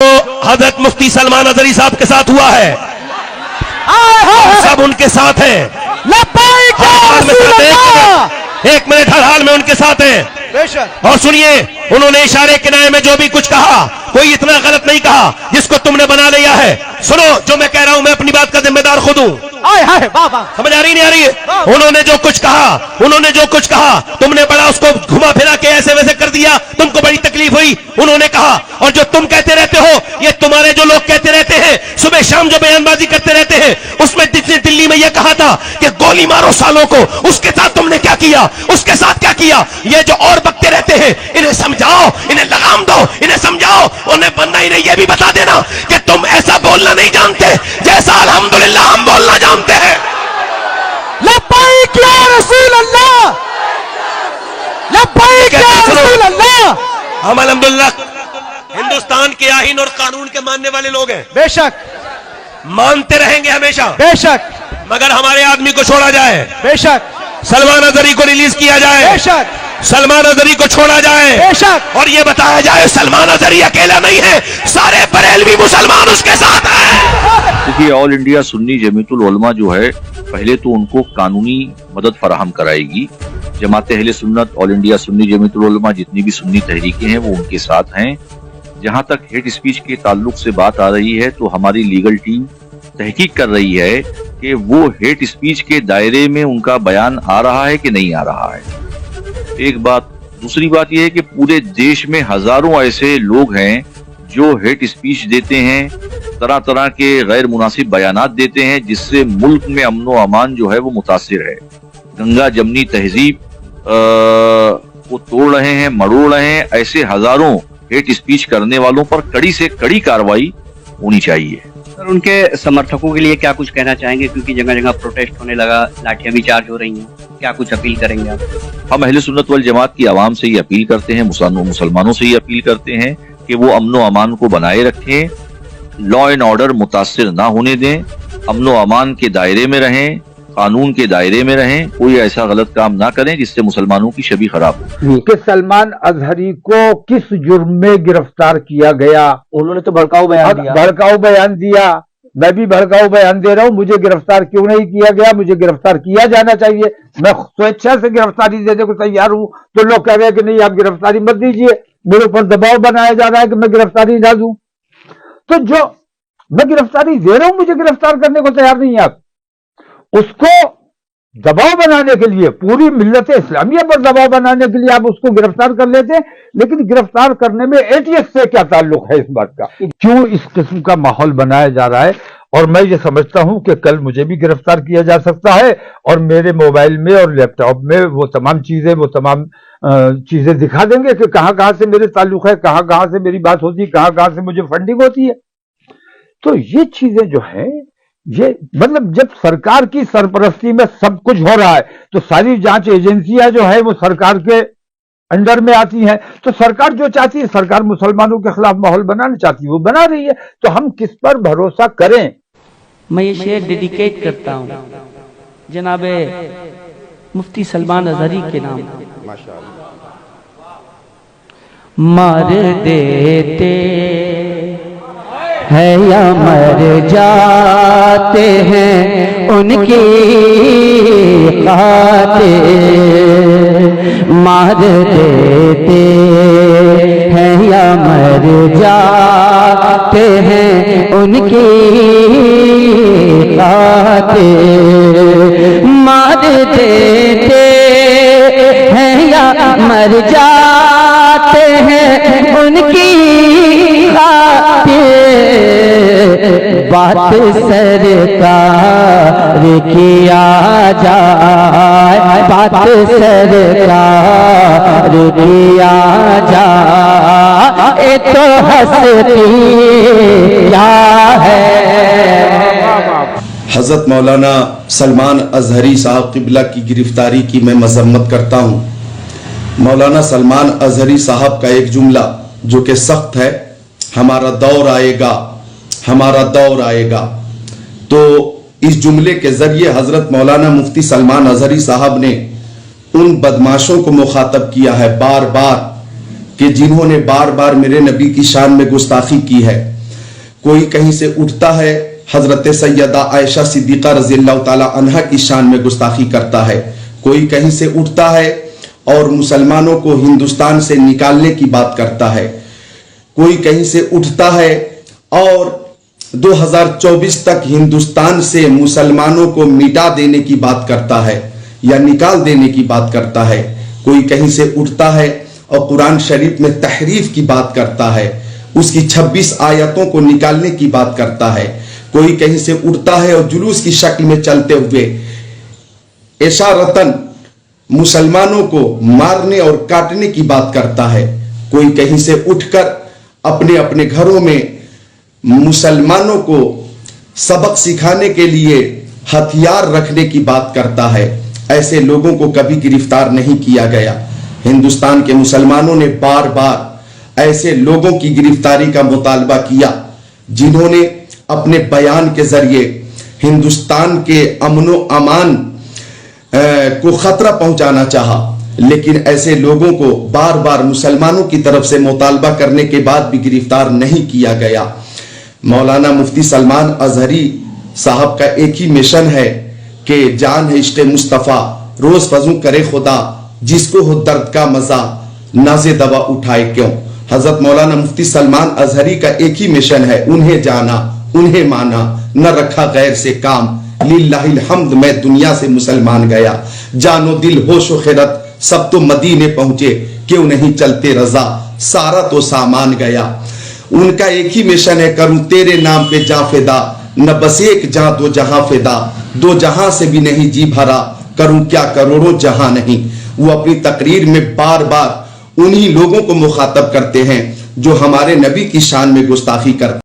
हजरत मुफ्ती सलमान अजहरी साहब के साथ हुआ है, सब उनके साथ हैं। एक मिनट, हर हाल में उनके साथ हैं। और सुनिए, उन्होंने इशारे किनारे में जो भी कुछ कहा, कोई इतना गलत नहीं कहा जिसको तुमने बना लिया है। सुनो, जो मैं कह रहा हूं, मैं अपनी बात का जिम्मेदार खुद हूं। समझ आ रही नहीं आ रही है? उन्होंने जो कुछ कहा, तुमने बड़ा उसको घुमा फिरा के ऐसे वैसे कर दिया, तुमको बड़ी तकलीफ हुई। उन्होंने कहा, और जो तुम कहते रहते हो, ये तुम्हारे जो लोग कहते रहते हैं, सुबह शाम जो बयानबाजी करते रहते हैं, उसमें दिल्ली में यह कहा था कि गोली मारो सालों को, उसके साथ तुमने क्या किया, उसके साथ क्या किया? ये जो और बकते रहते हैं, इन्हें समझाओ, इन्हें लगाम दो, इन्हें समझाओ, उन्हें बनना, इन्हें यह भी बता देना कि तुम ऐसा बोलना नहीं जानते जैसा अल्हम्दुलिल्लाह हम बोलना जानते हैं। लब्बैक या रसूल अल्लाह, लब्बैक या रसूल अल्लाह। हम अल्हम्दुलिल्लाह हिंदुस्तान के आईन और कानून के मानने वाले लोग हैं, बेशक मानते रहेंगे हमेशा, बेशक, मगर हमारे आदमी को छोड़ा जाए, बेशक, सलमान अजहरी को रिलीज किया जाए, बेशक, सलमान अजहरी को छोड़ा जाए, बेशक, और ये बताया जाए सलमान अजहरी अकेला नहीं है, सारे बरेलवी मुसलमान उसके साथ हैं। देखिए, ऑल इंडिया सुन्नी जमीयतुल उलमा जो है, पहले तो उनको कानूनी मदद फराहम कराएगी। जमात अहले सुन्नत, ऑल इंडिया सुन्नी जमीयतुल उलमा, जितनी भी सुन्नी तहरीकें हैं वो उनके साथ हैं। जहां तक हेट स्पीच के ताल्लुक से बात आ रही है, तो हमारी लीगल टीम तहकीक कर रही है कि वो हेट स्पीच के दायरे में उनका बयान आ रहा है कि नहीं आ रहा है। एक बात। दूसरी बात यह है कि पूरे देश में हजारों ऐसे लोग हैं जो हेट स्पीच देते हैं, तरह तरह के गैर मुनासिब बयानात देते हैं, जिससे मुल्क में अमन व अमान जो है वो मुतासिर है। गंगा जमनी तहजीब को तोड़ रहे हैं, मरोड़ रहे हैं। ऐसे हजारों हेट स्पीच करने वालों पर कड़ी से कड़ी कार्रवाई होनी चाहिए। सर, उनके समर्थकों के लिए क्या कुछ कहना चाहेंगे, क्योंकि जगह जगह प्रोटेस्ट होने लगा, लाठियां भी चार्ज हो रही हैं, क्या कुछ अपील करेंगे आप? हम अहले सुन्नत वल जमात की आवाम से ये अपील करते हैं, मुसलमानों से ये अपील करते हैं कि वो अमन व अमान को बनाए रखें, लॉ एंड ऑर्डर मुतासिर ना होने दें, अमन व अमान के दायरे में रहें, कानून के दायरे में रहें, कोई ऐसा गलत काम ना करें जिससे मुसलमानों की छवि खराब हो। कि सलमान अजहरी को किस जुर्म में गिरफ्तार किया गया? उन्होंने तो भड़काऊ बयान दिया। मैं भी भड़काऊ बयान दे रहा हूँ। मुझे गिरफ्तार क्यों नहीं किया गया? मुझे गिरफ्तार किया जाना चाहिए। मैं स्वेच्छा से गिरफ्तारी देने को तैयार हूँ, तो लोग कह रहे हैं कि नहीं, आप गिरफ्तारी मत दीजिए, मेरे ऊपर दबाव बनाया जा रहा है कि मैं गिरफ्तारी ना दूं। तो जो मैं गिरफ्तारी दे रहा हूं, मुझे गिरफ्तार करने को तैयार नहीं है आप। उसको दबाव बनाने के लिए, पूरी मिल्लत इस्लामिया पर दबाव बनाने के लिए आप उसको गिरफ्तार कर लेते हैं, लेकिन गिरफ्तार करने में एटीएस से क्या ताल्लुक है? इस बात का क्यों इस किस्म का माहौल बनाया जा रहा है? और मैं ये समझता हूं कि कल मुझे भी गिरफ्तार किया जा सकता है, और मेरे मोबाइल में और लैपटॉप में वो तमाम चीजें दिखा देंगे कि कहां से मेरे ताल्लुक है, कहां से मेरी बात होती है, कहां से मुझे फंडिंग होती है। तो ये चीजें जो है, ये मतलब जब सरकार की सरपरस्ती में सब कुछ हो रहा है, तो सारी जांच एजेंसियां जो है वो सरकार के अंडर में आती हैं। तो सरकार जो चाहती है, सरकार मुसलमानों के खिलाफ माहौल बनाना चाहती है, वो बना रही है। तो हम किस पर भरोसा करें? मैं ये शेर डेडिकेट करता हूँ जनाबे मुफ्ती सलमान अजहरी के नाम। मार देते है या मर जाते हैं उनकी खातिर, मार देते हैं या मर जाते हैं उनकी खातिर, मार देते हैं या मर जाते हैं उनकी खातिर। बात सरकार किया जाए, बात सरकार किया जाए, तो हंसती क्या है। हजरत मौलाना सलमान अजहरी साहब क़िबला की गिरफ्तारी की मैं मजम्मत करता हूँ। मौलाना सलमान अजहरी साहब का एक जुमला जो कि सख्त है, हमारा दौर आएगा, हमारा दौर आएगा। तो इस जुमले के जरिए हजरत मौलाना मुफ्ती सलमान अजहरी साहब ने उन बदमाशों को मुखातब किया है बार बार कि जिन्होंने बार बार मेरे नबी की शान में गुस्ताखी की है। कोई कहीं से उठता है, हजरत सैयदा आयशा सिद्दीका रज़ियल्लाहु ताला अन्हा की शान में गुस्ताखी करता है। कोई कहीं से उठता है और मुसलमानों को हिंदुस्तान से निकालने की बात करता है। कोई कहीं से उठता है और 2024 तक हिंदुस्तान से मुसलमानों को मिटा देने की बात करता है या निकाल देने की बात करता है। कोई कहीं से उठता है और कुरान शरीफ में तहरीफ की बात करता है, उसकी 26 आयतों को निकालने की बात करता है। कोई कहीं से उठता है और जुलूस की शक्ल में चलते हुए इशारतन मुसलमानों को मारने और काटने की बात करता है। कोई कहीं से उठकर अपने अपने घरों में मुसलमानों को सबक सिखाने के लिए हथियार रखने की बात करता है। ऐसे लोगों को कभी गिरफ्तार नहीं किया गया। हिंदुस्तान के मुसलमानों ने बार बार ऐसे लोगों की गिरफ्तारी का मुतालबा किया जिन्होंने अपने बयान के जरिए हिंदुस्तान के अमनो अमान को खतरा पहुंचाना चाहा, लेकिन ऐसे लोगों को बार बार मुसलमानों की तरफ से मुतालबा करने के बाद भी गिरफ्तार नहीं किया गया। मौलाना मुफ्ती सलमान अजहरी साहब का एक ही मिशन है कि जान है इश्क़ मुस्तफ़ा, रोज फजू करे खुदा, जिसको हो दर्द का मजा नाज़े दवा उठाए क्यों। हजरत मौलाना मुफ्ती सलमान अजहरी का एक ही मिशन है, उन्हें जाना, उन्हें माना, न रखा गैर से काम, लिल्लाहिल हम्द मैं दुनिया से मुसलमान गया। जानो दिल होश व खिरत सब तो मदीने पहुंचे, क्यों नहीं चलते रजा, सारा तो सामान गया। उनका एक ही मिशन है, करूं तेरे नाम पे जा फिदा, न बस एक जहां दो जहां फिदा, दो जहां से भी नहीं जी भरा, करूं क्या करोड़ों जहां नहीं। वो अपनी तकरीर में बार बार उन्हीं लोगों को मुखातब करते हैं जो हमारे नबी की शान में गुस्ताखी करते